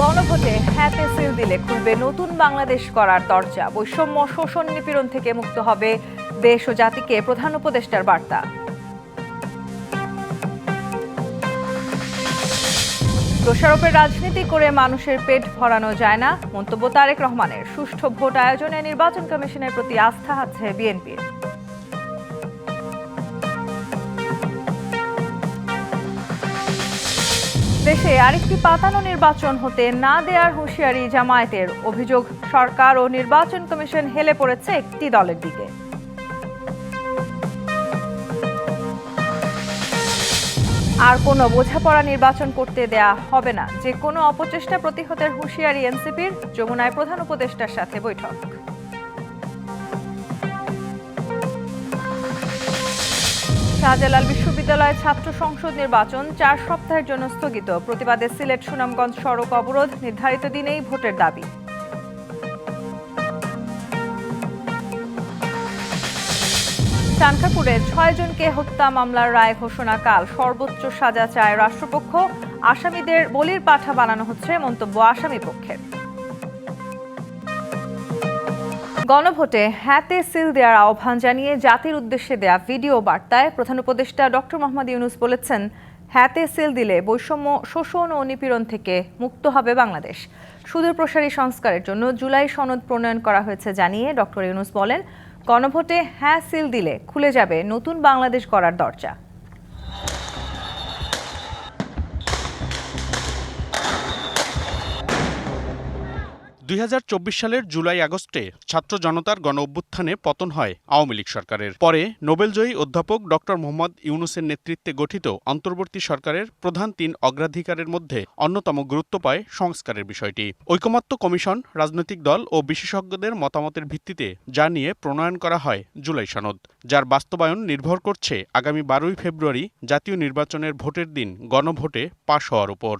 গণভোটে হ্যাঁতে সিল দিলে খুলবে নতুন বাংলাদেশ গড়ার দরজা। বৈষম্য, শোষণ, নিপীড়ন থেকে মুক্ত হবে দেশ ও জাতিকে প্রধান উপদেষ্টার বার্তা। দোষারোপের রাজনীতি করে মানুষের পেট ভরানো যায় না, মন্তব্য তারেক রহমানের। সুষ্ঠু ভোট আয়োজনে নির্বাচন কমিশনের প্রতি আস্থা আছে বিএনপির। দেশে আরেকটি পাতানো নির্বাচন হতে না দেওয়ার হুঁশিয়ারি জামায়াতের। অভিযোগ, সরকার ও নির্বাচন কমিশন হেলে পড়েছে একটি দলের দিকে। আর কোনো বোঝাপড়া নির্বাচন করতে দেয়া হবে না, যে কোনো অপচেষ্টা প্রতিহতের হুঁশিয়ারি এনসিপির। যমুনায় প্রধান উপদেষ্টার সাথে বৈঠক। শাহজালাল বিশ্ববিদ্যালয়ে ছাত্র সংসদ নির্বাচন 4 সপ্তাহের জন্য স্থগিত। প্রতিবাদে সিলেট সুনামগঞ্জ সড়ক অবরোধ, নির্ধারিত দিনেই ভোটের দাবি। চানখাঁরপুরে 6 জনকে হত্যা মামলার রায় ঘোষণা কাল। সর্বোচ্চ সাজা চায় রাষ্ট্রপক্ষ। আসামিদের বলির পাঠা বানানো হচ্ছে, মন্তব্য আসামি পক্ষের। গণভোটে হ্যাঁতে সিল দেওয়ার আহ্বান জানিয়ে জাতির উদ্দেশ্যে দেয়া ভিডিও বার্তায় প্রধান উপদেষ্টা ডক্টর মোহাম্মদ ইউনূস বলেছেন, হ্যাঁতে সিল দিলে বৈষম্য, শোষণ ও নিপীড়ন থেকে মুক্ত হবে বাংলাদেশ। সুদূরপ্রসারী সংস্কারের জন্য জুলাই সনদ প্রণয়ন করা হয়েছে জানিয়ে ডক্টর ইউনূস বলেন, গণভোটে হ্যাঁ সিল দিলে খুলে যাবে নতুন বাংলাদেশ গড়ার দরজা। 2024 সালের জুলাই-আগস্টে ছাত্র জনতার গণ-অভ্যুত্থানে পতন হয় আওয়ামী লীগ সরকারের। পরে নোবেলজয়ী অধ্যাপক ডক্টর মোহাম্মদ ইউনূসের নেতৃত্বে গঠিত অন্তর্বর্তী সরকারের প্রধান 3 অগ্রাধিকারের মধ্যে অন্যতম গুরুত্ব পায় সংস্কারের বিষয়টি। ঐকমত্য কমিশন, রাজনৈতিক দল ও বিশেষজ্ঞদের মতামতের ভিত্তিতে যা নিয়ে প্রণয়ন করা হয় জুলাই সনদ, যার বাস্তবায়ন নির্ভর করছে আগামী 12ই ফেব্রুয়ারি জাতীয় নির্বাচনের ভোটের দিন গণভোটে পাশ হওয়ার উপর।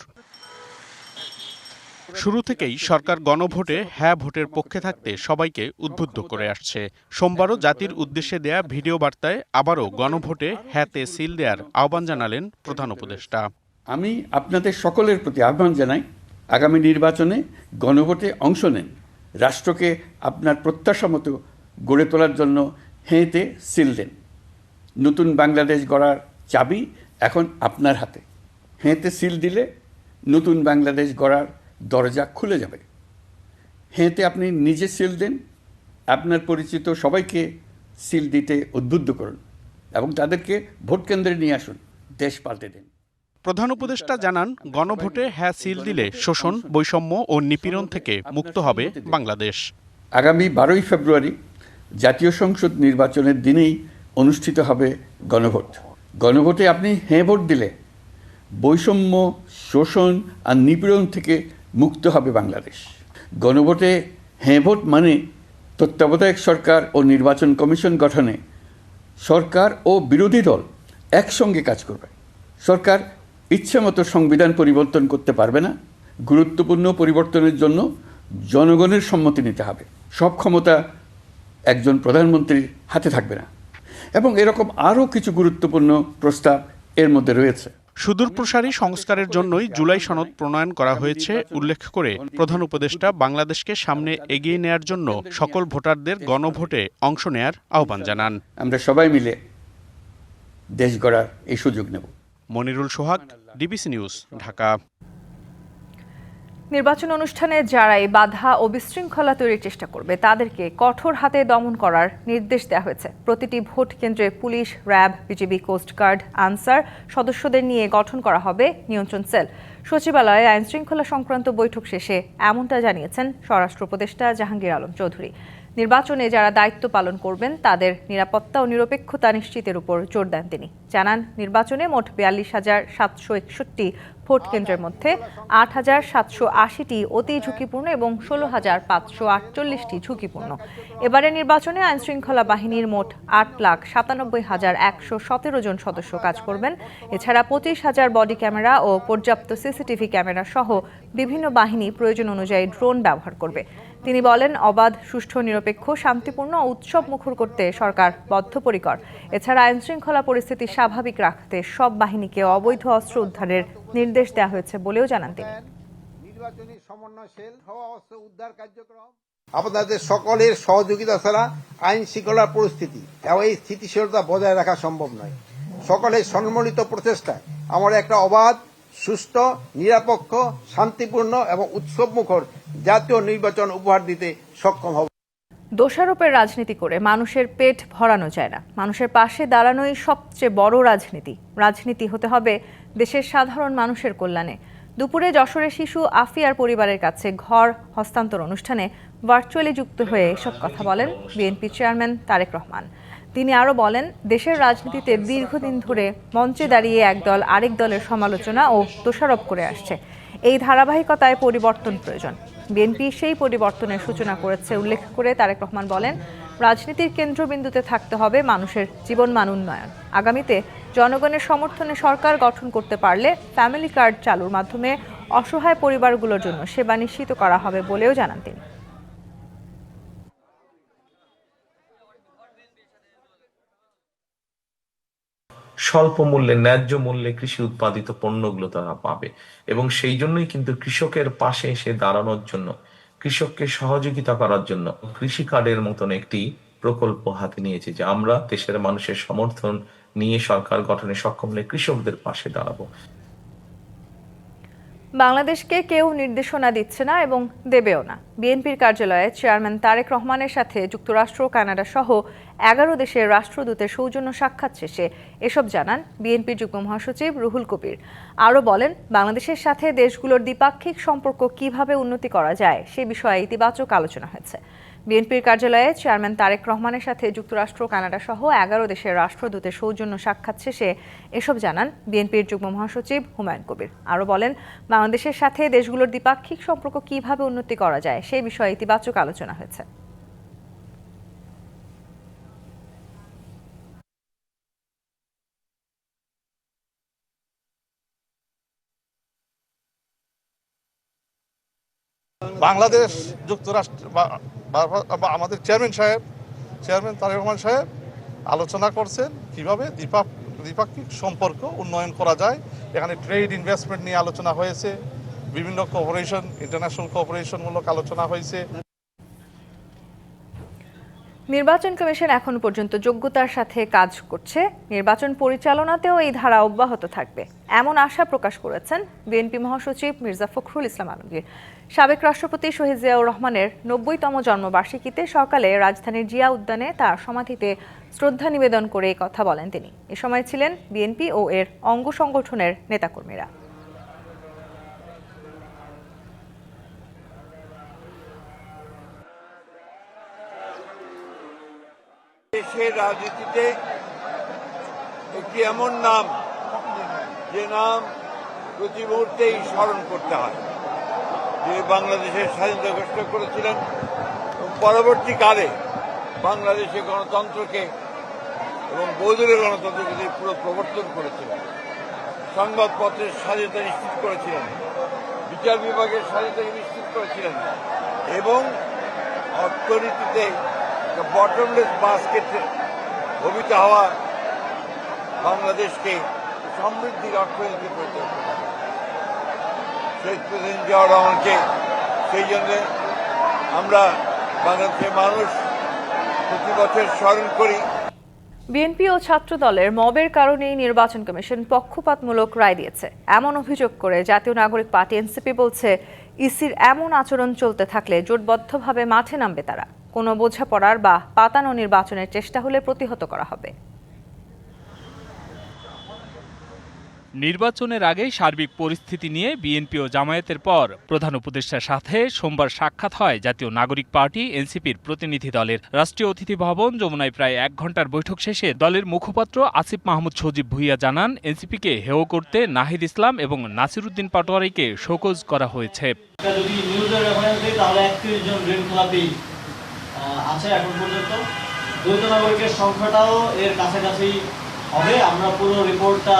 শুরু থেকেই সরকার গণভোটে হ্যাঁ ভোটের পক্ষে থাকতে সবাইকে উদ্বুদ্ধ করে আসছে। সোমবারও জাতির উদ্দেশ্যে দেয়া ভিডিও বার্তায় আবারও গণভোটে হ্যাঁতে সিল দেওয়ার আহ্বান জানালেন প্রধান উপদেষ্টা। আমি আপনাদের সকলের প্রতি আহ্বান জানাই, আগামী নির্বাচনে গণভোটে অংশ নেন। রাষ্ট্রকে আপনার প্রত্যাশা মতো গড়ে তোলার জন্য হ্যাঁতে সিল দেন। নতুন বাংলাদেশ গড়ার চাবি এখন আপনার হাতে। হ্যাঁতে সিল দিলে নতুন বাংলাদেশ গড়ার দরজা খুলে যাবে। হ্যাঁতে আপনি নিজে সিল দেন, আপনার পরিচিত সবাইকে সিল দিতে উদ্বুদ্ধ করুন এবং তাদেরকে ভোট কেন্দ্রে নিয়ে আসুন। দেশ পাল্টে দিন। প্রধান উপদেষ্টা জানান, গণভোটে হ্যাঁ সিল দিলে শোষণ, বৈষম্য ও নিপীড়ন থেকে মুক্ত হবে বাংলাদেশ। আগামী 12ই ফেব্রুয়ারি জাতীয় সংসদ নির্বাচনের দিনেই অনুষ্ঠিত হবে গণভোট। গণভোটে আপনি হ্যাঁ ভোট দিলে বৈষম্য, শোষণ আর নিপীড়ন থেকে মুক্ত হবে বাংলাদেশ। গণভোটে হ্যাঁ ভোট মানে তত্ত্বাবধায়ক সরকার ও নির্বাচন কমিশন গঠনে সরকার ও বিরোধী দল একসঙ্গে কাজ করবে। সরকার ইচ্ছেমতো সংবিধান পরিবর্তন করতে পারবে না। গুরুত্বপূর্ণ পরিবর্তনের জন্য জনগণের সম্মতি নিতে হবে। সব ক্ষমতা একজন প্রধানমন্ত্রীর হাতে থাকবে না এবং এরকম আরও কিছু গুরুত্বপূর্ণ প্রস্তাব এর মধ্যে রয়েছে। সুদূরপ্রসারী সংস্কারের জন্যই জুলাই সনদ প্রণয়ন করা হয়েছে উল্লেখ করে প্রধান উপদেষ্টা বাংলাদেশকে সামনে এগিয়ে নেয়ার জন্য সকল ভোটারদের গণভোটে অংশ নেয়ার আহ্বান জানান। আমরা সবাই মিলে দেশ গড়ার এই সুযোগ নেব। মনিরুল সোহাগ, ডিবিসি নিউজ, ঢাকা। নির্বাচন অনুষ্ঠানে যারাই বাধা ও বিশৃঙ্খলা তৈরির চেষ্টা করবে তাদেরকে কঠোর হাতে দমন করার নির্দেশ দেওয়া হয়েছে। প্রতিটি ভোট কেন্দ্রে police, RAB, BGB, coastguard, Ansar সদস্যদের নিয়ে গঠন করা হবে নিয়ন্ত্রণ সেল। সচিবালয়ে আইন শৃঙ্খলা সংক্রান্ত বৈঠক শেষে এমনটা জানিয়েছেন স্বরাষ্ট্র উপদেষ্টা জাহাঙ্গীর আলম চৌধুরী। নির্বাচনে যারা দায়িত্ব পালন করবেন তাদের নিরাপত্তা ও নিরপেক্ষতা নিশ্চিতের উপর জোর দেন তিনি। জানান, নির্বাচনে মোট ৪২,৭৬১টি ভোট কেন্দ্রের মধ্যে ৮,৭৮০টি অতি ঝুঁকিপূর্ণ এবং ১৬,৫৪৮টি ঝুঁকিপূর্ণ। এবারে নির্বাচনে আইনশৃঙ্খলা বাহিনীর মোট ৮,৯৭,১১৭ জন সদস্য কাজ করবেন। এছাড়া ২৫,০০০ বডি ক্যামেরা ও পর্যাপ্ত সিসিটিভি ক্যামেরা সহ বিভিন্ন বাহিনী প্রয়োজন অনুযায়ী ড্রোন ব্যবহার করবে। তিনি বলেন, অবাধ, সুষ্ঠু, নিরপেক্ষ, শান্তিপূর্ণ ও উৎসব মুখর করতে সরকার বদ্ধপরিকর। এছাড়া আইনশৃঙ্খলা পরিস্থিতি স্বাভাবিক রাখতে সব বাহিনীকে অবৈধ অস্ত্র উদ্ধারের নির্দেশ দেওয়া হয়েছে বলেও জানান তিনি। নির্বাচনী সমন্বয়শীল হওয়া অস্ত্র উদ্ধার কার্যক্রম আপনাদের সকলের সহযোগিতা ছাড়া আইন শৃঙ্খলার পরিস্থিতি এবং এই স্থিতিশীলতা বজায় রাখা সম্ভব নয়। সকলের সম্মিলিত প্রচেষ্টায় আমরা একটা অবাধ, সুষ্ঠু, নিরপেক্ষ, শান্তিপূর্ণ এবং উৎসবমুখর জাতীয় নির্বাচন উপহার দিতে সক্ষম হব। দোষারোপের রাজনীতি করে মানুষের পেট ভরানো যায় না। মানুষের পাশে দাঁড়ানোই সবচেয়ে বড় রাজনীতি। রাজনীতি হতে হবে দেশের সাধারণ মানুষের কল্যাণে। দুপুরে যশোরের শিশু আফিয়ার পরিবারের কাছে ঘর হস্তান্তর অনুষ্ঠানে ভার্চুয়ালি যুক্ত হয়ে এসব কথা বলেন বিএনপি চেয়ারম্যান তারেক রহমান। তিনি আরও বলেন, দেশের রাজনীতিতে দীর্ঘদিন ধরে মঞ্চে দাঁড়িয়ে একদল আরেক দলের সমালোচনা ও দোষারোপ করে আসছে। এই ধারাবাহিকতায় পরিবর্তন প্রয়োজন। বিএনপি সেই পরিবর্তনের সূচনা করেছে উল্লেখ করে তারেক রহমান বলেন, রাজনীতির কেন্দ্রবিন্দুতে থাকতে হবে মানুষের জীবনমান উন্নয়ন। আগামীতে জনগণের সমর্থনে সরকার গঠন করতে পারলে ফ্যামিলি কার্ড চালুর মাধ্যমে অসহায় পরিবারগুলোর জন্য সেবা নিশ্চিত করা হবে বলেও জানান তিনি। স্বল্প মূল্যে, ন্যায্য মূল্যে কৃষি উৎপাদিত পণ্যগুলো তারা পাবে এবং সেই জন্যই কিন্তু কৃষকের পাশে এসে দাঁড়ানোর জন্য, কৃষককে সহযোগিতা করার জন্য কৃষি কার্ডের মতন একটি প্রকল্প হাতে নিয়েছে, যে আমরা দেশের মানুষের সমর্থন নিয়ে সরকার গঠনে সক্ষম হলে কৃষকদের পাশে দাঁড়াবো। বাংলাদেশকে কেউ নির্দেশনা দিচ্ছে না এবং দেবেও না। বিএনপির কার্যালয়ে চেয়ারম্যান তারেক রহমানের সাথে যুক্তরাষ্ট্র, কানাডা সহ 11 দেশের রাষ্ট্রদূতের সৌজন্য সাক্ষাৎ শেষে এসব জানান বিএনপির যুগ্ম মহাসচিব রুহুল কবির। আরও বলেন, বাংলাদেশের সাথে দেশগুলোর দ্বিপাক্ষিক সম্পর্ক কিভাবে উন্নতি করা যায় সে বিষয়ে ইতিবাচক আলোচনা হয়েছে। বিএনপির কার্যালয়ে চেয়ারম্যান তারেক রহমানের সাথে যুক্তরাষ্ট্র, কানাডা সহ 11 দেশের রাষ্ট্রদূতের সৌজন্য সাক্ষাৎ শেষে এসব জানান বিএনপির যুগ্ম মহাসচিব হুমায়ুন কবির। আরও বলেন, বাংলাদেশের সাথে দেশগুলোর দ্বিপাক্ষিক সম্পর্ক কিভাবে উন্নতি করা যায় সেই বিষয়ে ইতিবাচক আলোচনা হয়েছে। বাংলাদেশ, যুক্তরাষ্ট্র বা আমাদের চেয়ারম্যান তারেক রহমান সাহেব আলোচনা করছেন কিভাবে দ্বিপাক্ষিক সম্পর্ক উন্নয়ন করা যায়। এখানে ট্রেড ইনভেস্টমেন্ট নিয়ে আলোচনা হয়েছে, বিভিন্ন কোঅপারেশন, ইন্টারন্যাশনাল কোঅপারেশনমূলক আলোচনা হয়েছে। নির্বাচন কমিশন এখন পর্যন্ত যোগ্যতার সাথে কাজ করছে। নির্বাচন পরিচালনাতেও এই ধারা অব্যাহত থাকবে এমন আশা প্রকাশ করেছেন বিএনপি মহাসচিব মির্জা ফখরুল ইসলাম আলমগীর। সাবেক রাষ্ট্রপতি শহীদ জিয়াউর রহমানের 90তম জন্মবার্ষিকীতে সকালে রাজধানীর জিয়া উদ্যানে তার সমাধিতে শ্রদ্ধা নিবেদন করে এই কথা বলেন তিনি। এ সময় ছিলেন বিএনপি ও এর অঙ্গ সংগঠনের নেতাকর্মীরা। দেশের রাজনীতিতে একটি এমন নাম, যে নাম প্রতি মুহূর্তেই স্মরণ করতে হয়, যে বাংলাদেশের স্বাধীনতা ঘোষণা করেছিলেন এবং পরবর্তীকালে বাংলাদেশে গণতন্ত্রকে এবং বহুদলীয় গণতন্ত্রকে পুরো প্রবর্তন করেছিলেন, সংবাদপত্রের স্বাধীনতা নিশ্চিত করেছিলেন, বিচার বিভাগের স্বাধীনতাকে নিশ্চিত করেছিলেন এবং অর্থনীতিতে বটমলেস বাস্কেটে ভবিত হওয়া বাংলাদেশকে সমৃদ্ধির অর্থনীতি পরিচালনা করা। শহীদ প্রেসিডেন্ট জিয়াউর রহমানকে সেই জন্য আমরা বাংলাদেশের মানুষ প্রতি বছর স্মরণ করি। বিএনপি ও ছাত্র দলের মবের কারণেই নির্বাচন কমিশন পক্ষপাতমূলক রায় দিয়েছে এমন অভিযোগ করে জাতীয় নাগরিক পার্টি এনসিপি বলছে, ইসির এমন আচরণ চলতে থাকলে জোটবদ্ধভাবে মাঠে নামবে তারা। কোনো বোঝাপড়ার বা পাতানো নির্বাচনের চেষ্টা হলে প্রতিহত করা হবে। নির্বাচনের আগে সার্বিক পরিস্থিতি নিয়ে বিএনপি ও জামায়াতের পর প্রধান উপদেষ্টার সাথে সোমবার সাক্ষাৎ হয় জাতীয় নাগরিক পার্টি এনসিপির প্রতিনিধি দলের। রাষ্ট্রীয় অতিথি ভবন যমুনায় প্রায় 1 ঘণ্টার বৈঠক শেষে দলের মুখপাত্র আসিফ মাহমুদ সজীব ভুইয়া জানান, এনসিপিকে হেয় করতে নাহিদ ইসলাম এবং নাসিরুদ্দিন পাটোয়ারিকে শোকজ করা হয়েছে। যদি নিউজের রেফারেন্স দিই তাহলে 31 জন ঋণ খেলাপি আছে এখন পর্যন্ত। দ্বৈত নাগরিকের সংখ্যাটাও এর কাছাকাছি হবে। আমরা পুরো রিপোর্টটা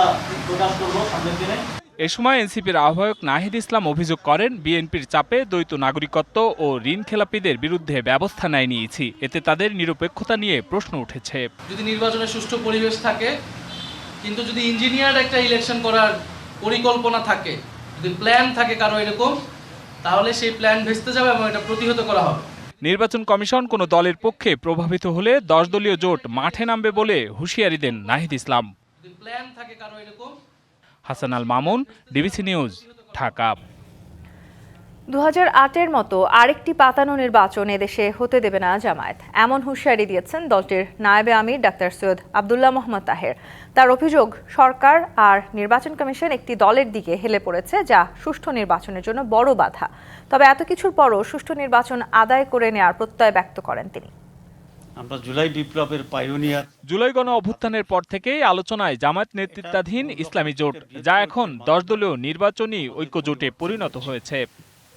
প্রকাশ করব সামনের দিনে। এ সময় এনসিপির আহ্বায়ক নাহিদ ইসলাম অভিযোগ করেন, বিএনপির চাপে দ্বৈত নাগরিকত্ব ও ঋণ খেলাপিদের বিরুদ্ধে ব্যবস্থা নেয়নি ইসি। এতে তাদের নিরপেক্ষতা নিয়ে প্রশ্ন উঠেছে। যদি নির্বাচনের সুষ্ঠু পরিবেশ থাকে, কিন্তু যদি ইঞ্জিনিয়ার একটা ইলেকশন করার পরিকল্পনা থাকে, যদি প্ল্যান থাকে কারো এরকম, তাহলে সেই প্ল্যান ভেস্তে যাবে এবং এটা প্রতিহত করা হবে। নির্বাচন কমিশন কোনো দলের পক্ষে প্রভাবিত হলে 10 দলীয় জোট মাঠে নামবে বলে হুঁশিয়ারি দেন নাহিদ ইসলাম। যদি প্ল্যান থাকে কারো এরকম। Hasan Al Mamun, DBC news, Dhaka. 2008-এর মতো আরেকটি পাতানো নির্বাচন এদেশে হতে দেবে না জামায়াত, এমন হুঁশিয়ারি দিয়েছেন দলটির নায়েবে আমির ডাক্তার সৈয়দ আব্দুল্লাহ মোহাম্মদ তাহের। তার অভিযোগ, সরকার আর নির্বাচন কমিশন একটি দলের দিকে হেলে পড়েছে, যা সুষ্ঠু নির্বাচনের জন্য বড় বাধা। তবে এত কিছুর পরও সুষ্ঠু নির্বাচন আদায় করে নেওয়ার প্রত্যয় ব্যক্ত করেন তিনি। আমরা জুলাই বিপ্লবের পাইওনিয়ার। জুলাই গণ অভ্যুত্থানের পর থেকেই আলোচনায় জামায়াত নেতৃত্বাধীন ইসলামী জোট, যা এখন 10 দলীয় নির্বাচনী ঐক্য জোটে পরিণত হয়েছে।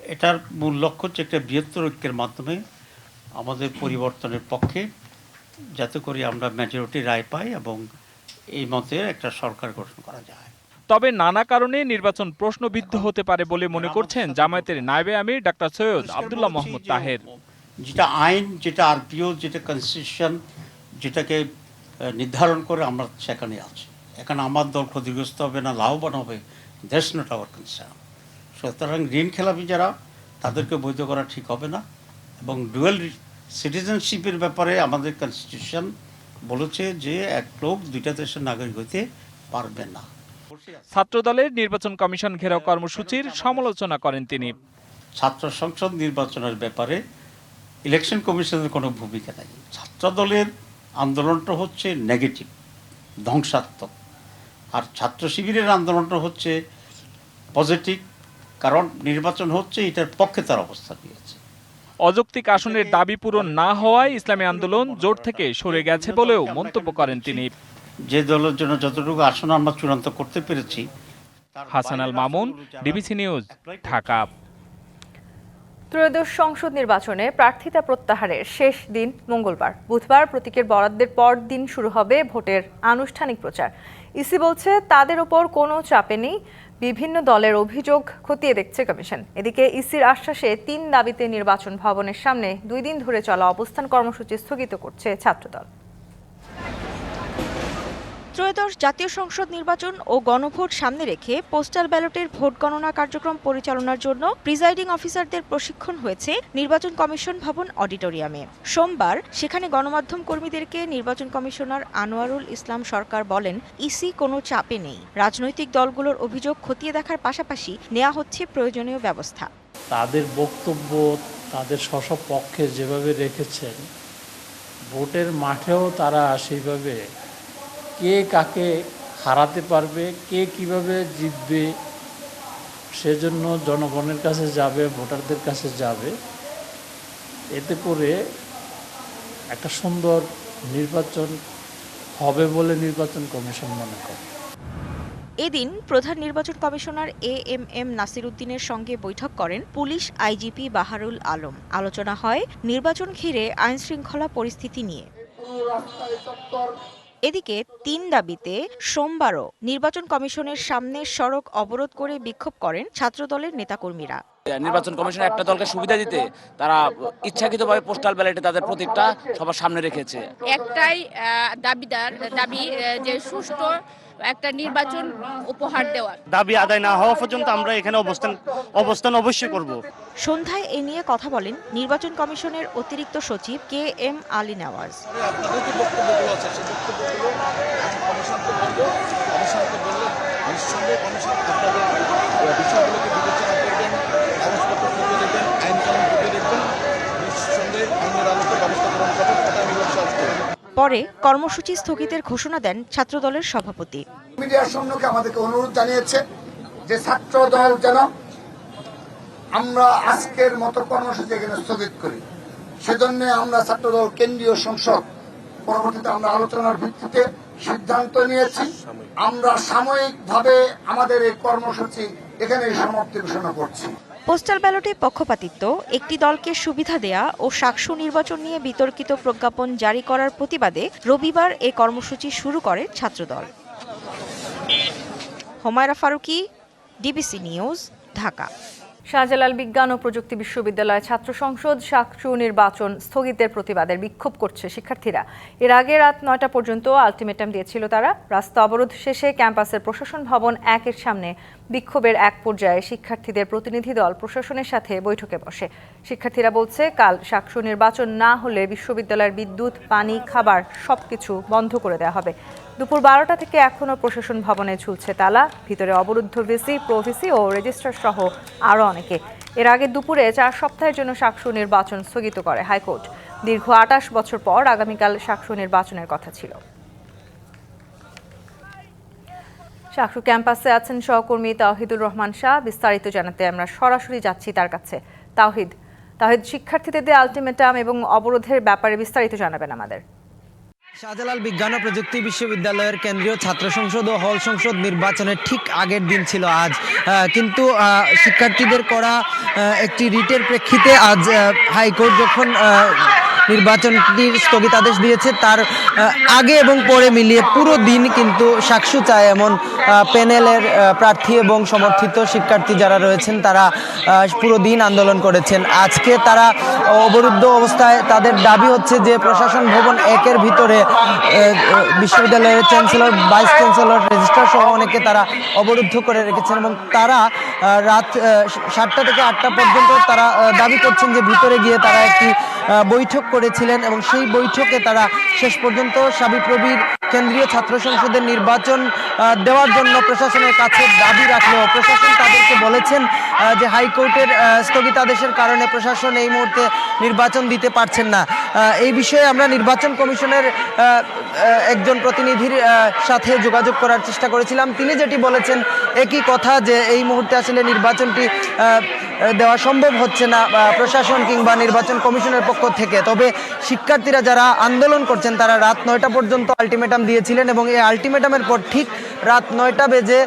এটার মূল লক্ষ্য হচ্ছে একটা বৃহত্তর ঐক্যের মাধ্যমে আমাদের পরিবর্তনের পক্ষে, যাতে করে আমরা মেজরিটি রায় পাই এবং এই মতে একটা সরকার গঠন করা যায়। তবে নানা কারণে নির্বাচন প্রশ্নবিদ্ধ হতে পারে বলে মনে করছেন জামায়াতের নায়েবে আমির ডাক্তার সৈয়দ আব্দুল্লাহ মোহাম্মদ তাহের। যেটা আইন, যেটা আরপিও, যেটা কনস্টিটিউশন যেটাকে নির্ধারণ করে আমরা সেখানে আছি। এখানে আমার দল ক্ষতিগ্রস্ত হবে না লাভবান হবে, দ্যাটস নট আওয়ার কনসার্ন। সুতরাং ঋণ খেলাপি যারা, তাদেরকে বৈধ করা ঠিক হবে না। এবং ডুয়েল সিটিজেনশিপের ব্যাপারে আমাদের কনস্টিটিউশন বলেছে যে এক লোক দুইটা দেশের নাগরিক হইতে পারবে না। ছাত্রদলের নির্বাচন কমিশন ঘেরাও কর্মসূচির সমালোচনা করেন তিনি। ছাত্র সংসদ নির্বাচনের ব্যাপারে ইলেকশন কমিশনের কোনো ভূমিকা নেই। ছাত্রদলের আন্দোলনটা হচ্ছে নেগেটিভ, ধ্বংসাত্মক, আর ছাত্র শিবিরের আন্দোলনটা হচ্ছে পজিটিভ, কারণ নির্বাচন হচ্ছে এটার পক্ষে তার অবস্থান নিয়েছে। অযৌক্তিক আসনের দাবি পূরণ না হওয়ায় ইসলামী আন্দোলন জোট থেকে সরে গেছে বলেও মন্তব্য করেন তিনি। যে দলের জন্য যতটুকু আসন আমরা চূড়ান্ত করতে পেরেছি। Hasan Al Mamun, DBC news, Dhaka. ত্রয়োদশ সংসদ নির্বাচনে প্রার্থিতা প্রত্যাহারের শেষ দিন মঙ্গলবার। বুধবার প্রতীকের বরাদ্দের পর দিন শুরু হবে ভোটের আনুষ্ঠানিক প্রচার। ইসি বলছে তাদের ওপর কোনো চাপে নেই, বিভিন্ন দলের অভিযোগ খতিয়ে দেখছে কমিশন। এদিকে ইসির আশ্বাসে 3 দাবিতে নির্বাচন ভবনের সামনে 2 দিন ধরে চলা অবস্থান কর্মসূচি স্থগিত করছে ছাত্রদল। ত্রয়োদশ জাতীয় সংসদ নির্বাচন ও গণভোট সামনে রেখে পোস্টাল ব্যালটের ভোট গণনা কার্যক্রম পরিচালনার জন্য প্রিজাইডিং অফিসারদের প্রশিক্ষণ হয়েছে নির্বাচন কমিশন ভবন অডিটোরিয়ামে। সোমবার সেখানে গণমাধ্যম কর্মীদেরকে নির্বাচন কমিশনার আনোয়ারুল ইসলাম সরকার বলেন, ইসি কোনো চাপে নেই, রাজনৈতিক দলগুলোর অভিযোগ খতিয়ে দেখার পাশাপাশি নেওয়া হচ্ছে প্রয়োজনীয় ব্যবস্থা। তাদের বক্তব্য তাদের স্ব পক্ষে যেভাবে রেখেছেন, ভোটের মাঠেও তারা সেইভাবে কে কাকে হারাতে পারবে, কে কিভাবে জিতবে, সেজন্য জনগণের কাছে যাবে, ভোটারদের কাছে যাবে। এতে করে একটা সুন্দর নির্বাচন হবে বলে নির্বাচন কমিশন মনে করে। এদিন প্রধান নির্বাচন কমিশনার এএমএম নাসির উদ্দিনের সঙ্গে বৈঠক করেন পুলিশ আইজিপি বাহারুল আলম। আলোচনা হয় নির্বাচন ঘিরে আইন শৃঙ্খলা পরিস্থিতি নিয়ে। এদিকে 3 দাবিতে সোমবারও নির্বাচন কমিশনের সামনে সড়ক অবরোধ করে বিক্ষোভ করেন ছাত্রদলের নেতাকর্মীরা। নির্বাচন কমিশন একটা দলকে সুবিধা দিতে তারা ইচ্ছাকৃতভাবে পোস্টাল ব্যালটে তাদের প্রতীকটা সবার সামনে রেখেছে। একটাই দাবি যে সুষ্ঠু একটা নির্বাচন উপহার দেওয়ার। দাবি আদায় না হওয়া পর্যন্ত আমরা এখানে অবস্থান অবশ্যই করব। সন্ধ্যায় এ নিয়ে কথা বলেন নির্বাচন কমিশনের অতিরিক্ত সচিব KM আলী নওয়াজ। পরে কর্মসূচি স্থগিতের ঘোষণা দেন ছাত্রদলের সভাপতি। মিডিয়ার সম্মুখে আমাদেরকে অনুরোধ জানিয়েছে যে ছাত্রদল যেন আমরা আজকের মতো কর্মসূচি এখানে স্থগিত করি। সেজন্য আমরা ছাত্রদল কেন্দ্রীয় সংসদ পরবর্তীতে আমরা আলোচনার ভিত্তিতে সিদ্ধান্ত নিয়েছি, আমরা সাময়িকভাবে আমাদের এই কর্মসূচি এখানে সমাপ্তি ঘোষণা করছি। পোস্টাল ব্যালটে পক্ষপাতিত্ব, একটি দলকে সুবিধা দেয়া ও সাকসু নির্বাচন নিয়ে বিতর্কিত প্রজ্ঞাপন জারি করার প্রতিবাদে রবিবার এ কর্মসূচি শুরু করে ছাত্রদল। Humaira Faruki, DBC news, Dhaka. শাহজালাল বিজ্ঞান ও প্রযুক্তি বিশ্ববিদ্যালয় ছাত্র সংসদ শাকচু নির্বাচন স্থগিতের প্রতিবাদে বিক্ষোভ করছে শিক্ষার্থীরা। এর আগে রাত ৯টা পর্যন্ত আলটিমেটাম দিয়েছিল তারা। রাস্তা অবরোধ শেষে ক্যাম্পাসের প্রশাসন ভবন ১-এর সামনে বিক্ষোভের এক পর্যায়ে শিক্ষার্থীদের প্রতিনিধি দল প্রশাসনের সাথে বৈঠকে বসে। শিক্ষার্থীরা বলছে, কাল শাকচু নির্বাচন না হলে বিশ্ববিদ্যালয়ের বিদ্যুৎ, পানি, খাবার সবকিছু বন্ধ করে দেওয়া হবে। দুপুর 12টা থেকে এখনও প্রশাসন ভবনে ঝুলছে তালা। ভিতরে অবরুদ্ধ ভিসি, প্রভিসি ও রেজিস্ট্রার সহ আরও অনেকে। এর আগে দুপুরে 4 সপ্তাহের জন্য শাকচু নির্বাচন স্থগিত করে হাইকোর্ট। দীর্ঘ 28 বছর পর আগামীকাল শাকচু নির্বাচনের কথা ছিল। শাকচু ক্যাম্পাসে আছেন সহকর্মী তাওহিদুর রহমান শাহ। বিস্তারিত জানাতে আমরা সরাসরি যাচ্ছি তার কাছে। তাওহিদ, শিক্ষার্থীদের আলটিমেটাম এবং অবরোধের ব্যাপারে বিস্তারিত জানাবেন আমাদের। শাহজালাল বিজ্ঞান ও প্রযুক্তি বিশ্ববিদ্যালয়ের কেন্দ্রীয় ছাত্র সংসদ ও হল সংসদ নির্বাচনের ঠিক আগের দিন ছিল আজ, কিন্তু শিক্ষার্থীদের করা একটি রিটের প্রেক্ষিতে আজ হাইকোর্ট যখন নির্বাচনটির স্থগিতাদেশ দিয়েছে, তার আগে এবং পরে মিলিয়ে পুরো দিন কিন্তু শাকচু চায় এমন প্যানেলের প্রার্থী এবং সমর্থিত শিক্ষার্থী যারা রয়েছেন তারা পুরো দিন আন্দোলন করেছেন। আজকে তারা অবরুদ্ধ অবস্থায়। তাদের দাবি হচ্ছে যে প্রশাসন ভবন 1-এর ভিতরে বিশ্ববিদ্যালয়ের চ্যান্সেলর, ভাইস চ্যান্সেলর, রেজিস্ট্রার সহ অনেকে তারা অবরুদ্ধ করে রেখেছেন এবং তারা রাত 7টা থেকে 8টা পর্যন্ত তারা দাবি করছেন যে ভিতরে গিয়ে তারা একটি বৈঠক করেছিলেন এবং সেই বৈঠকে তারা শেষ পর্যন্ত শাবিপ্রবির কেন্দ্রীয় ছাত্র সংসদের নির্বাচন দেওয়ার জন্য প্রশাসনের কাছে দাবি রাখলেও প্রশাসন তাদেরকে বলেছেন যে হাইকোর্টের স্থগিতাদেশের কারণে প্রশাসন এই মুহূর্তে নির্বাচন দিতে পারছেন না। এই বিষয়ে আমরা নির্বাচন কমিশনের একজন প্রতিনিধির সাথে যোগাযোগ করার চেষ্টা করেছিলাম। তিনি যেটি বলেছেন একই কথা, যে এই মুহূর্তে আসলে নির্বাচনটি দেওয়া সম্ভব হচ্ছে না প্রশাসন কিংবা নির্বাচন কমিশনের পক্ষ থেকে। তবে শিক্ষার্থীরা যারা আন্দোলন করছেন তারা রাত 9টা পর্যন্ত আলটিমেটাম দিয়েছিলেন এবং এই আলটিমেটামের পর ঠিক রাত 9টা বেজে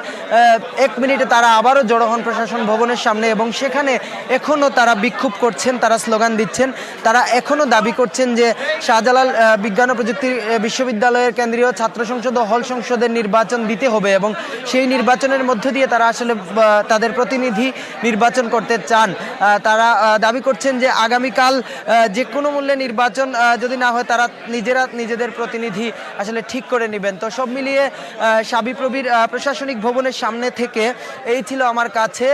1 মিনিটে তারা আবারও জড়ো হন প্রশাসন ভবনের সামনে এবং সেখানে এখনও তারা বিক্ষোভ করছেন, তারা স্লোগান দিচ্ছেন। তারা এখনও দাবি করছেন যে শাহজালাল বিজ্ঞান ও প্রযুক্তি বিশ্ববিদ্যালয়ের কেন্দ্রীয় ছাত্র সংসদ ও হল সংসদের নির্বাচন দিতে হবে এবং সেই নির্বাচনের মধ্য দিয়ে তারা আসলে তাদের প্রতিনিধি নির্বাচন করতে চান। তারা দাবি করছেন যে আগামীকাল যে কোনো মূল্যে নির্বাচন যদি না হয় তারা নিজেদের প্রতিনিধি আসলে ঠিক করে নেবেন। তো সব মিলিয়ে শাবিপ্রবির প্রশাসনিক ভবনের সামনে থেকে এই ছিল আমার কাছে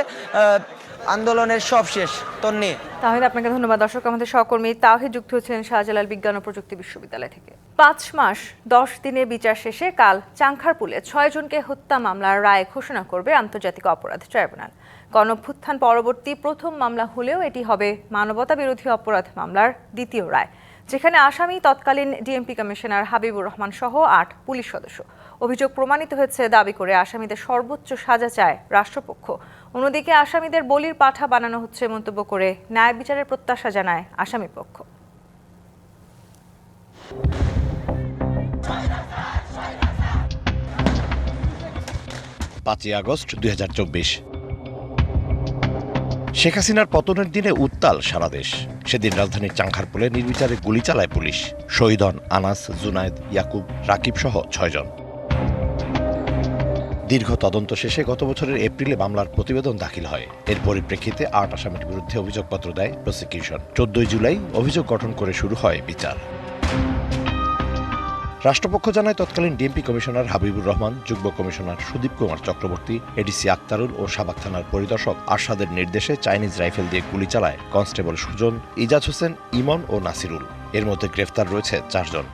আন্দোলনের সবশেষ। তন্নি, তাহিদ, আপনাকে ধন্যবাদ। দর্শক, আমাদের সহকর্মী তাহিদ যুক্ত হচ্ছেন শাহজালাল বিজ্ঞান ও প্রযুক্তি বিশ্ববিদ্যালয় থেকে। 5 মাস 10 দিনের বিচার শেষে কাল চাংখারপুলে 6 জনকে হত্যা মামলার রায় ঘোষণা করবে আন্তর্জাতিক অপরাধ ট্রাইব্যুনাল। গণঅভ্যুত্থান পরবর্তী প্রথম মামলা হলেও এটি হবে মানবতা বিরোধী অপরাধ মামলার দ্বিতীয় রায়, যেখানে আসামি তৎকালীন ডিএমপি কমিশনার হাবিবুর রহমান সহ 8 পুলিশ সদস্য। অভিযোগ প্রমাণিত হয়েছে দাবি করে আসামিদের সর্বোচ্চ সাজা চায় রাষ্ট্রপক্ষ। অন্যদিকে আসামিদের বলির পাঠা বানানো হচ্ছে মন্তব্য করে ন্যায় বিচারের প্রত্যাশা জানায় আসামি পক্ষ। 5 আগস্ট 2024। শেখ হাসিনার পতনের দিনে উত্তাল সারা দেশ। সেদিন রাজধানীর চাংখারপুলে নির্বিচারে গুলি চালায় পুলিশ। শহীদ হন আনাস, জুনায়েদ, ইয়াকুব, রাকিব সহ 6 জন। দীর্ঘ তদন্ত শেষে গত বছরের এপ্রিলে মামলার প্রতিবেদন দাখিল হয়। এর পরিপ্রেক্ষিতে 8 আসামির বিরুদ্ধে অভিযোগপত্র দেয় প্রসিকিউশন। 14 জুলাই অভিযোগ গঠন করে শুরু হয় বিচার। রাষ্ট্রপক্ষ জানায় তৎকালীন ডিএমপি কমিশনার হাবিবুর রহমান, যুগ্ম কমিশনার সুদীপ কুমার চক্রবর্তী, এডিসি আক্তারুল ও সাভাক থানার পরিদর্শক আরশাদের নির্দেশে চাইনিজ রাইফেল দিয়ে গুলি চালায় কনস্টেবল সুজন, ইজাজ হোসেন, ইমন ও নাসিরুল। এর মধ্যে গ্রেফতার রয়েছে 4 জন।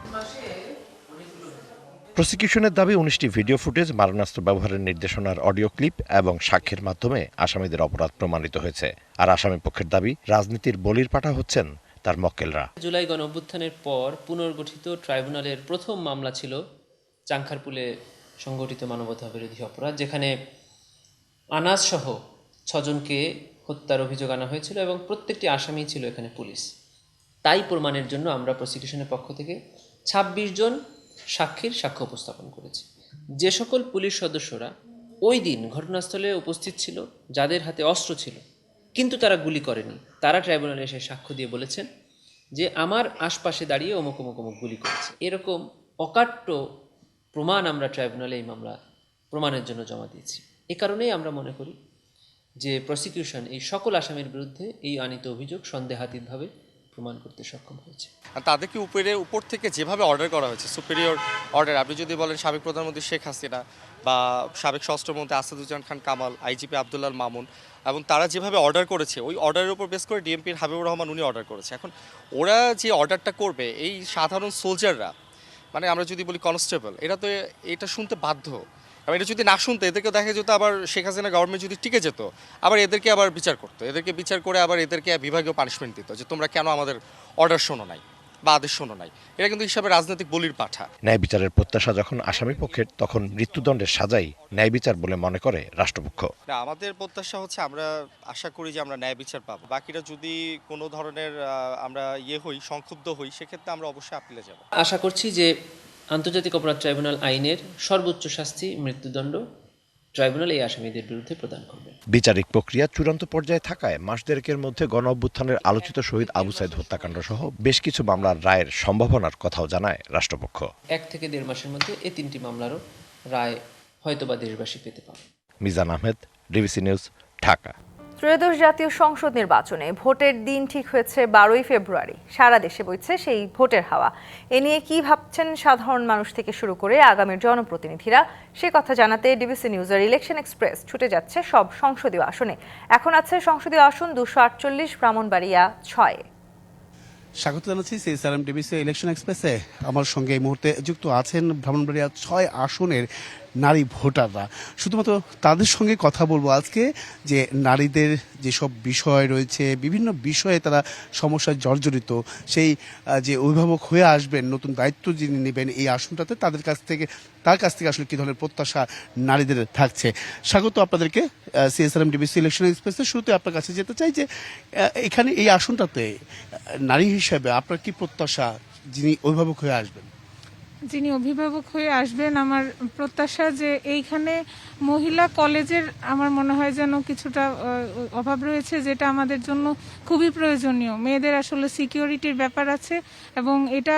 প্রসিকিউশনের দাবি 19টি ভিডিও ফুটেজ, মারণাস্ত্র ব্যবহারের নির্দেশনার অডিও ক্লিপ এবং সাক্ষ্যের মাধ্যমে আসামিদের অপরাধ প্রমাণিত হয়েছে। আর আসামি পক্ষের দাবি রাজনীতির বলির পাঠা হচ্ছেন তার মক্কেলরা। জুলাই গণঅভ্যুত্থানের পর পুনর্গঠিত ট্রাইব্যুনালের প্রথম মামলা ছিল চাংখারপুলে সংগঠিত মানবতা বিরোধী অপরাধ, যেখানে আনাস সহ 6 জনকে হত্যার অভিযোগ আনা হয়েছিল এবং প্রত্যেকটি আসামি ছিল এখানে পুলিশ। তাই প্রমাণের জন্য আমরা প্রসিকিউশনের পক্ষ থেকে 26 জন সাক্ষীর সাক্ষ্য উপস্থাপন করেছি। যে সকল পুলিশ সদস্যরা ওই দিন ঘটনাস্থলে উপস্থিত ছিল, যাদের হাতে অস্ত্র ছিল কিন্তু তারা গুলি করেনি, তারা ট্রাইব্যুনালে এসে সাক্ষ্য দিয়ে বলেছেন যে আমার আশপাশে দাঁড়িয়ে অমুক অমুক অমুক গুলি করেছে। এরকম অকাট্য প্রমাণ আমরা ট্রাইব্যুনালে এই মামলা প্রমাণের জন্য জমা দিয়েছি। এ কারণেই আমরা মনে করি যে প্রসিকিউশন এই সকল আসামির বিরুদ্ধে এই আনিত অভিযোগ সন্দেহাতীতভাবে প্রমাণ করতে সক্ষম হয়েছে। আর তাদেরকে উপর থেকে যেভাবে অর্ডার করা হয়েছে, সুপিরিয়র অর্ডার, আপনি যদি বলেন সাবেক প্রধানমন্ত্রী শেখ হাসিনা বা সাবেক স্বরাষ্ট্রমন্ত্রী আসাদুজ্জামান খান কামাল, আইজিপি আব্দুল্লাহ মামুন, এবং তারা যেভাবে অর্ডার করেছে ওই অর্ডারের উপর বেস করে ডিএমপির হাবিবুর রহমান উনি অর্ডার করেছে। এখন ওরা যে অর্ডারটা করবে, এই সাধারণ সোলজাররা, মানে আমরা যদি বলি কনস্টেবল, এটা শুনতে বাধ্য। এবং এটা যদি না শুনতে, এদেরকে দেখা যেত আবার শেখ হাসিনা গভর্নমেন্ট যদি টিকে যেত, আবার এদেরকে আবার বিচার করতো, এদেরকে বিচার করে আবার এদেরকে বিভাগীয় পানিশমেন্ট দিত যে তোমরা কেন আমাদের অর্ডার শোনো নাই বা আদেশ শোনো নাই। এটা কিন্তু হিসাবে রাজনৈতিক বলির পাঠা। ন্যায় বিচারের প্রত্যাশা যখন আসামি পক্ষের, তখন মৃত্যুদণ্ডের সাজাই ন্যায় বিচার বলে মনে করে রাষ্ট্রপক্ষ। না, আমাদের প্রত্যাশা হচ্ছে আমরা আশা করি যে আমরা ন্যায় বিচার পাবো। বাকিরা যদি কোনো ধরনের আমরা সংক্ষুব্ধ হই, সেক্ষেত্রে আমরা অবশ্যই আপিলে যাব। আশা করছি যে আন্তর্জাতিক অপরাধ ট্রাইব্যুনাল আইনের সর্বোচ্চ শাস্তি মৃত্যুদণ্ড ট্রাইব্যুনাল এই আসামিদের বিরুদ্ধে প্রদান করবে। বিচারিক প্রক্রিয়া চূড়ান্ত পর্যায়ে থাকায় মাস দেড়েকের মধ্যে গণ অভ্যুত্থানের আলোচিত শহীদ আবু সাইদ হত্যাকাণ্ড সহ বেশ কিছু মামলার রায়ের সম্ভাবনার কথাও জানায় রাষ্ট্রপক্ষ। 1 থেকে 1.5 মাসের মধ্যে এই 3টি মামলারও রায় হয়তোবা দেশবাসী পেতে পারে। Mizan Ahmed, DBC news, Dhaka. ত্রয়োদশ জাতীয় সংসদ নির্বাচনে ভোটের দিন ঠিক হয়েছে 12ই ফেব্রুয়ারি। সারা দেশে বইছে সেই ভোটের হাওয়া। এ নিয়ে কি ভাবছেন সাধারণ মানুষ থেকে শুরু করে আগামীর জনপ্রতিনিধিরা, সে কথা জানাতে ডিবিসি নিউজের ইলেকশন এক্সপ্রেস ছুটে যাচ্ছে সব সংসদীয় আসনে। এখন আছে সংসদীয় আসন 248, ব্রাহ্মণবাড়িয়া 6। স্বাগত জানাচ্ছি সিএসআরএম ডিবিসি ইলেকশন এক্সপ্রেসে। আমার সঙ্গে এই মুহূর্তে যুক্ত আছেন ব্রাহ্মণবাড়িয়া 6 আসনের নারী ভোটাররা। শুধুমাত্র তাদের সঙ্গে কথা বলবো আজকে, যে নারীদের যেসব বিষয় রয়েছে, বিভিন্ন বিষয়ে তারা সমস্যায় জর্জরিত, সেই যে অভিভাবক হয়ে আসবেন, নতুন দায়িত্ব যিনি নেবেন এই আসনটাতে, তার কাছ থেকে আসলে কী ধরনের প্রত্যাশা নারীদের থাকছে। স্বাগত আপনাদেরকে সিএসআরএম ডিবিসি ইলেকশন এক্সপ্রেসে। শুরুতে আপনার কাছে যেতে চাই যে এখানে এই আসনটাতে নারী হিসেবে আপনার কি প্রত্যাশা, যিনি অভিভাবক হয়ে আসবেন? যিনি অভিভাবক হয়ে আসবেন, আমার প্রত্যাশা যে এইখানে মহিলা কলেজের আমার মনে হয় যেন কিছুটা অভাব রয়েছে, যেটা আমাদের জন্য খুবই প্রয়োজনীয়। মেয়েদের আসলে সিকিউরিটির ব্যাপার আছে, এবং এটা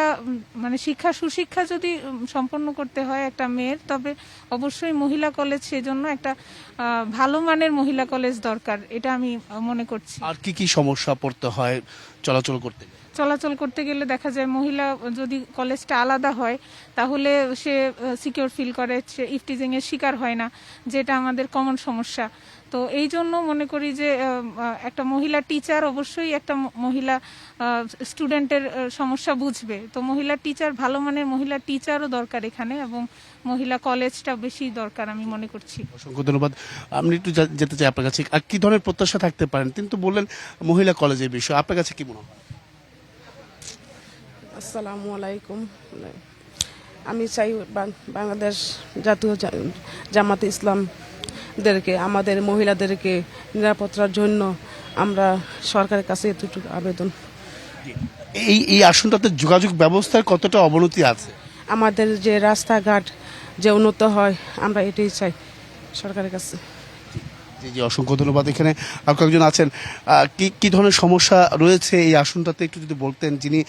মানে সুশিক্ষা যদি সম্পন্ন করতে হয় একটা মেয়ের, তবে অবশ্যই মহিলা কলেজ, সেজন্য একটা ভালো মানের মহিলা কলেজ দরকার, এটা আমি মনে করছি। আর কি সমস্যা পড়তে হয় চলাচল করতে গেলে? দেখা যায় মহিলা যদি কলেজটা আলাদা হয় তাহলে সে সিকিউর ফিল করে, সে ইফটিজিং এর শিকার হয় না, যেটা আমাদের কমন সমস্যা। তো এই জন্য মনে করি যে একটা মহিলা টিচার অবশ্যই একটা মহিলা স্টুডেন্টের সমস্যা বুঝবে। তো মহিলা টিচার, ভালো মানের মহিলা টিচারও দরকার এখানে, এবং মহিলা কলেজটা বেশি দরকার আমি মনে করছি। অসংখ্য ধন্যবাদ। আমি একটু যেতে চাই আপনার কাছে, আর কি ধরনের প্রত্যাশা থাকতে পারেন? কিন্তু বললেন মহিলা কলেজের বিষয়, আপনার কাছে কি মনে হয়? আসসালামু আলাইকুম। আমি চাই বাংলাদেশ জাতীয় জামাতে ইসলামদেরকে, আমাদের মহিলাদেরকে নিরাপত্তার জন্য আমরা সরকারের কাছে এতটুকু আবেদন। এই আসনটাতে যোগাযোগ ব্যবস্থার কতটা অবনতি আছে? আমাদের যে রাস্তাঘাট যে উন্নত হয়, আমরা এটাই চাই সরকারের কাছে। জি, অসংখ্য ধন্যবাদ। এখানে আর কয়েকজন আছেন, কি ধরনের সমস্যা রয়েছে এই আসনটাতে একটু যদি বলতেন, যিনি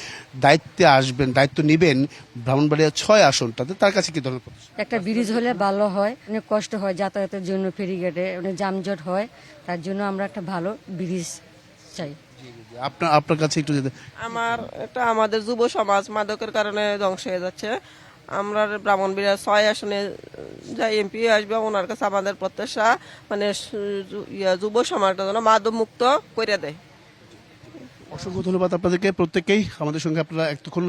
দায়িত্ব নেবেন ব্রাহ্মণবাড়িয়া 6 আসনটাতে, তার কাছে কি ধরনের? একটা ব্রিজ হলে ভালো হয়, অনেক কষ্ট হয় যাতায়াতের জন্য, ফেরিঘাটে অনেক যানজট হয়, তার জন্য আমরা একটা ভালো ব্রিজ চাই। আপনার কাছে একটু যেতে। আমাদের যুব সমাজ মাদকের কারণে ধ্বংস হয়ে যাচ্ছে। আমরা ব্রাহ্মণবাড়িয়া 6 আসনে যা এমপি আসবে, ওনার কাছে আমাদের প্রত্যাশা মানে যুব সমাজটা যেন মাদক মুক্ত করে দেয়। অসংখ্য ধন্যবাদ আপনাদেরকে প্রত্যেককেই। আমাদের সঙ্গে আপনারা এতক্ষণ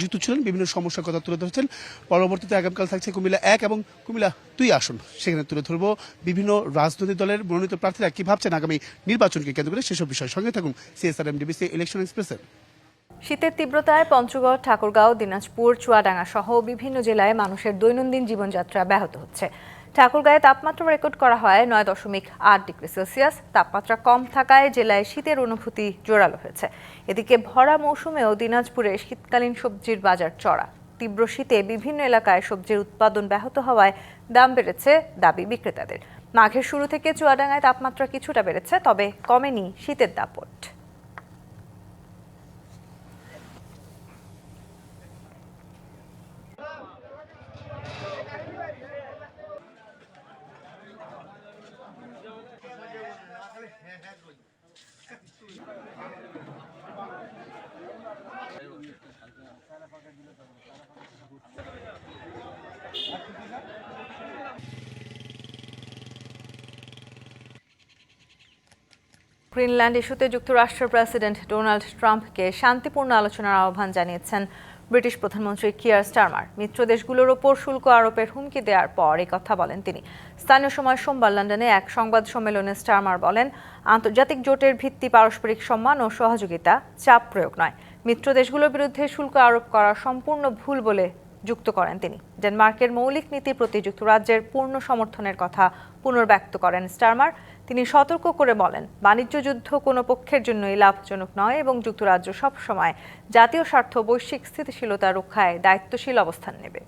যুক্ত ছিলেন, বিভিন্ন সমস্যার কথা তুলে ধরছেন। পরবর্তীতে আগামীকাল থাকছে কুমিল্লা 1 এবং কুমিল্লা 2 আসন, সেখানে তুলে ধরবো বিভিন্ন রাজনৈতিক দলের মনোনীত প্রার্থীরা কি ভাবছেন আগামী নির্বাচনকে কেন্দ্র করে, সেসব বিষয়। সঙ্গে থাকুন সিএসআরএম ডিবিসি ইলেকশন এক্সপ্রেসের। শীতের তীব্রতায় পঞ্চগড়, ঠাকুরগাঁও, দিনাজপুর, চুয়াডাঙ্গা সহ বিভিন্ন জেলায় মানুষের দৈনন্দিন জীবনযাত্রা ব্যাহত হচ্ছে। ঠাকুরগাঁয়ে তাপমাত্রা রেকর্ড করা হয় 9.8 ডিগ্রি সেলসিয়াস। তাপমাত্রা কম থাকায় জেলায় শীতের অনুভূতি জোরালো হয়েছে। এদিকে ভরা মৌসুমেও দিনাজপুরে শীতকালীন সবজির বাজার চড়া। তীব্র শীতে বিভিন্ন এলাকায় সবজির উৎপাদন ব্যাহত হওয়ায় দাম বেড়েছে, দাবি বিক্রেতাদের। মাঘের শুরু থেকে চুয়াডাঙ্গায় তাপমাত্রা কিছুটা বেড়েছে, তবে কমেনি শীতের দাপট। গ্রিনল্যান্ড ইস্যুতে যুক্তরাষ্ট্রের প্রেসিডেন্ট ডোনাল্ড ট্রাম্পকে শান্তিপূর্ণ আলোচনার আহ্বান জানিয়েছেন ব্রিটিশ প্রধানমন্ত্রী কিয়ার স্টারমার। মিত্র দেশগুলোর ওপর শুল্ক আরোপের হুমকি দেওয়ার পর এই কথা বলেন তিনি। স্থানীয় সময় সোমবার লন্ডনে এক সংবাদ সম্মেলনে স্টারমার বলেন, আন্তর্জাতিক জোটের ভিত্তি পারস্পরিক সম্মান ও সহযোগিতা, চাপ প্রয়োগ নয়। মিত্র দেশগুলোর বিরুদ্ধে শুল্ক আরোপ করা সম্পূর্ণ ভুল বলে যুক্ত করেন তিনি। ডেনমার্কের মৌলিক নীতির প্রতি যুক্তরাজ্যের পূর্ণ সমর্থনের কথা পুনর্ব্যক্ত করেন স্টারমার। তিনি সতর্ক করে বলেন, বাণিজ্য যুদ্ধ কোনো পক্ষের জন্যই লাভজনক নয় এবং যুক্তরাজ্য সবসময় জাতীয় স্বার্থ বৈশ্বিক স্থিতিশীলতা রক্ষায় দায়িত্বশীল অবস্থান নেবে।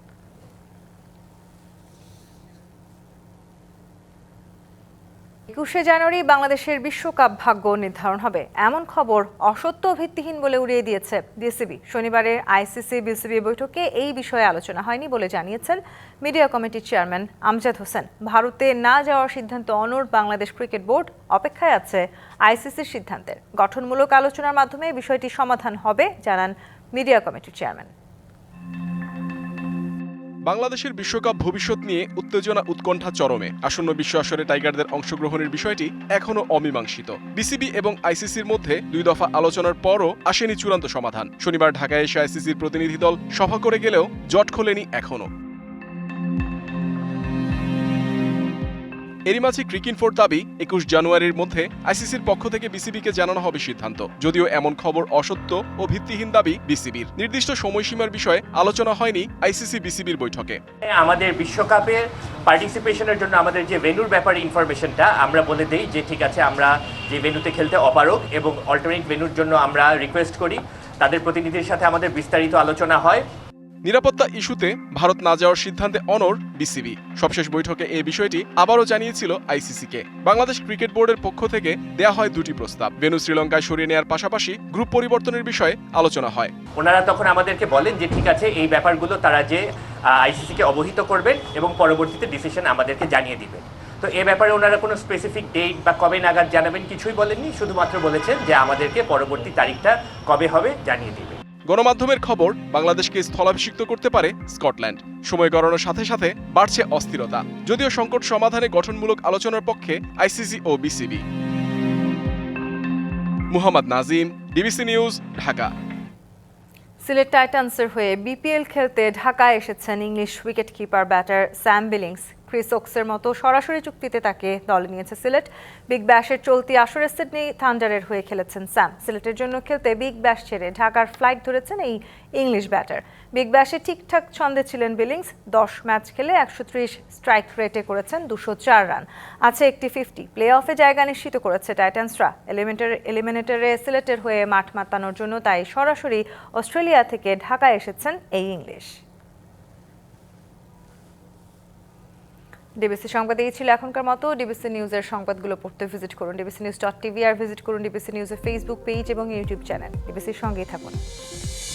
21শে জানুয়ারি বাংলাদেশের বিশ্বকাপ ভাগ্য নির্ধারণ হবে, এমন খবর অসত্য ও ভিত্তিহীন বলে উড়িয়ে দিয়েছে বিসিবি। শনিবারের আইসিসি বিসিবি বৈঠকে এই বিষয়ে আলোচনা হয়নি বলে জানিয়েছেন মিডিয়া কমিটির চেয়ারম্যান আমজাদ হোসেন। ভারতে না যাওয়ার সিদ্ধান্ত অনড় বাংলাদেশ ক্রিকেট বোর্ড, অপেক্ষায় আছে আইসিসির সিদ্ধান্তের। গঠনমূলক আলোচনার মাধ্যমে বিষয়টি সমাধান হবে জানান মিডিয়া কমিটির চেয়ারম্যান। বাংলাদেশের বিশ্বকাপ ভবিষ্যৎ নিয়ে উত্তেজনা উৎকণ্ঠা চরমে। আসন্ন বিশ্ব আসরে টাইগারদের অংশগ্রহণের বিষয়টি এখনো অমীমাংসিত। বিসিবি এবং আইসিসির মধ্যে 2 দফা আলোচনার পরও আসেনি চূড়ান্ত সমাধান। শনিবার ঢাকায় এসে আইসিসির প্রতিনিধি দল সভা করে গেলেও জট খোলেনি এখনো। এরই মাঝে ক্রিকইনফোর দাবি 21 জানুয়ারির মধ্যে আইসিসির পক্ষ থেকে বিসিবিকে জানানো হবে সিদ্ধান্ত। যদিও এমন খবর অসত্য ও ভিত্তিহীন দাবি বিসিবির। নির্দিষ্ট সময়সীমার বিষয়ে আলোচনা হয়নি আইসিসি বিসিবির বৈঠকে। আমাদের বিশ্বকাপে পার্টিসিপেশনের জন্য আমাদের যে ভেন্যুর ব্যাপারে ইনফরমেশনটা আমরা বলে দেই যে ঠিক আছে, আমরা যে ভেন্যুতে খেলতে অপারগ এবং অল্টারনেট ভেন্যুর জন্য আমরা রিকোয়েস্ট করি। তাদের প্রতিনিধির সাথে আমাদের বিস্তারিত আলোচনা হয়। নিরাপত্তা ইস্যুতে ভারত না যাওয়ার সিদ্ধান্তে অনড় বিসিবি। সবশেষ বৈঠকে এই বিষয়টি আবারও জানিয়েছিল আইসিসিকে। বাংলাদেশ ক্রিকেট বোর্ডের পক্ষ থেকে দেয়া হয় 2টি প্রস্তাব। ভেন্যু শ্রীলঙ্কায় সরিয়ে নেওয়ার পাশাপাশি গ্রুপ পরিবর্তনের বিষয়ে আলোচনা হয়। ওনারা তখন আমাদেরকে বলেন যে ঠিক আছে, এই ব্যাপারগুলো তারা যে আইসিসিকে অবহিত করবেন এবং পরবর্তীতে ডিসিশন আমাদেরকে জানিয়ে দিবেন। তো এ ব্যাপারে ওনারা কোনো স্পেসিফিক ডেট বা কবে নাগাদ জানাবেন কিছুই বলেননি, শুধুমাত্র বলেছেন যে আমাদেরকে পরবর্তী তারিখটা কবে হবে জানিয়ে দিবেন। গণমাধ্যমের খবর, বাংলাদেশকে স্থলাভিষিক্ত করতে পারে স্কটল্যান্ড। সময় গড়ানোর সাথে সাথে বাড়ছে অস্থিরতা। যদিও সংকট সমাধানে গঠনমূলক আলোচনার পক্ষে আইসিসি ও BCB. Muhammad Nazim, DBC news, Dhaka. Sylhet টাইটান্সের হয়ে বিপিএল খেলতে ঢাকায় এসেছেন English wicket keeper batter Sam Billings. Chris ওকসের মতো সরাসরি চুক্তিতে তাকে দলে নিয়েছে সিলেট। বিগ ব্যাশের চলতি আসরে সিডনি থান্ডারের হয়ে খেলেছেন স্যাম। সিলেটের জন্য খেলতে বিগ ব্যাশ ছেড়ে ঢাকার ফ্লাইট ধরেছেন এই ইংলিশ ব্যাটার। বিগ ব্যাশে ঠিকঠাক ছন্দে ছিলেন বিলিংস। 10 ম্যাচ খেলে 130 স্ট্রাইক রেটে করেছেন 204 রান। আছে একটি 50। প্লে অফে জায়গা নিশ্চিত করেছে টাইটান্সরা। এলিমিনেটরে সিলেটের হয়ে মাঠ মাতানোর জন্য তাই সরাসরি অস্ট্রেলিয়া থেকে ঢাকায় এসেছেন এই ইংলিশ। ডিবিসি সংবাদ এই ছিল এখনকার মতো। ডিবিসি নিউজের সংবাদগুলো পড়তে ভিজিট করুন dbcnews.tv আর ভিজিট করুন ডিবিসি নিউজের ফেসবুক পেজ এবং ইউটিউব চ্যানেল। ডিবিসির সঙ্গেই থাকুন।